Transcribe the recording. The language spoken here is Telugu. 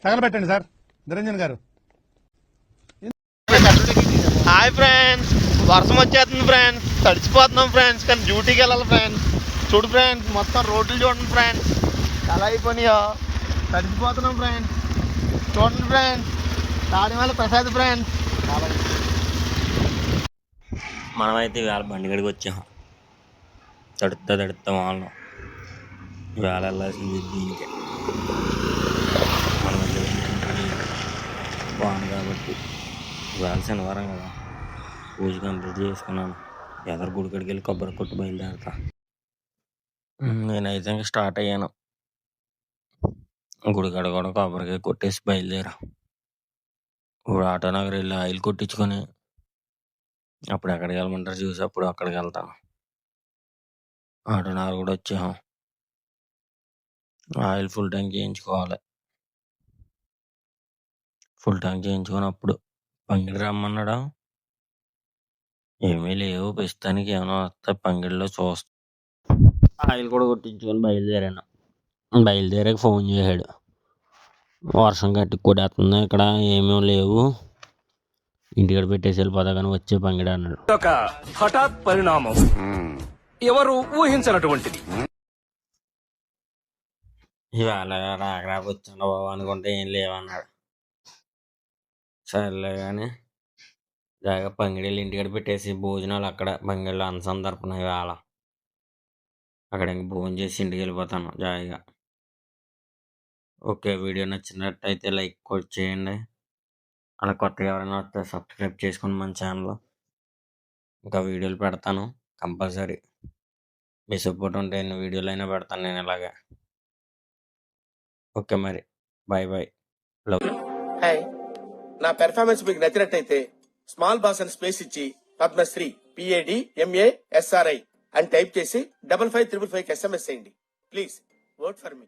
తగలబెట్టండి సార్ నిరంజన్ గారు. హాయ్ ఫ్రెండ్స్, వర్షం వచ్చేస్తుంది ఫ్రెండ్స్, తడిచిపోతున్నాం ఫ్రెండ్స్, కానీ డ్యూటీకి వెళ్ళాలి ఫ్రెండ్స్. చూడు ఫ్రెండ్స్, మొత్తం రోడ్లు చూడండి ఫ్రెండ్స్, ఎలా అయిపోయినాయో, తడిచిపోతున్నాం ఫ్రెండ్స్. చూడండి ఫ్రెండ్స్, తాడిమల్ల ప్రసాద్ ఫ్రెండ్స్. మనమైతే ఇవాళ బండిగడికి వచ్చాం. తడుతా వాళ్ళం ఇవాళ వెళ్ళాల్సింది దీనికి. మనం బాగుంది కాబట్టి ఇవాళ శనివారం కదా, పూజ కంప్లీట్ చేసుకున్నాను. ఎదరు గుడికడికి వెళ్ళి కొబ్బరి కొట్టు బయలుదేరతా. నేనైతే ఇంకా స్టార్ట్ అయ్యాను. గుడికాడ కూడా కొబ్బరికాయ కొట్టేసి బయలుదేరా. ఇప్పుడు ఆటో నగర్ వెళ్ళి ఆయిల్ కొట్టించుకొని అప్పుడు ఎక్కడికి వెళ్ళమంటారు చూసి అప్పుడు అక్కడికి వెళ్తాను. ఆటో నగర్ కూడా వచ్చాము. ఆయిల్ ఫుల్ ట్యాంక్ చేయించుకోవాలి. ఫుల్ ట్యాంక్ చేయించుకొని అప్పుడు పంగిడి రమ్మన్నాడా, ఏమీ లేవు ప్రస్తుతానికి, ఏమైనా వస్తే పంగిడిలో చూస్తా. ఆయిల్ కూడా కొట్టించుకొని బయలుదేరాను. బయలుదేరాక ఫోన్ చేశాడు, వర్షం గట్టి కొట్టేస్తుంది, ఇక్కడ ఏమీ లేవు, ఇంటికాడ పెట్టేసి వెళ్ళిపోతా కానీ వచ్చే పంగిడి అన్నాడు. ఒక హఠాత్ పరిణామం, ఎవరు ఊహించినటువంటిది. ఇవాళ రాకపోతున్నా బాబు అనుకుంటే ఏం లేవన్నాడు. సర్లే కానీ జాగా పంగిడీలు ఇంటికాడ పెట్టేసి భోజనాలు అక్కడ పంగిళ్ళు అనుసందర్పణ ఇవాళ అక్కడ ఇంక భోజనం చేసి ఇంటికి వెళ్ళిపోతాను జాయిగా. ఓకే, వీడియో నచ్చినట్టయితే లైక్ కూడా చేయండి. అలా కొత్తగా ఎవరైనా వస్తే సబ్స్క్రైబ్ చేసుకుని మన ఛానల్. ఇంకా వీడియోలు పెడతాను కంపల్సరీ. మీ సపోర్ట్ ఉంటే ఎన్ని వీడియోలు అయినా పెడతాను నేను ఇలాగా. ఓకే మరి, బాయ్ బాయ్, లవ్. హాయ్, నా పెర్ఫార్మెన్స్ మీకు నచ్చినట్టయితే స్మాల్ బాస్ అని స్పేస్ ఇచ్చి పద్మశ్రీ PADMASRI అని టైప్ చేసి 5555 SMS చేయండి. Please vote for me.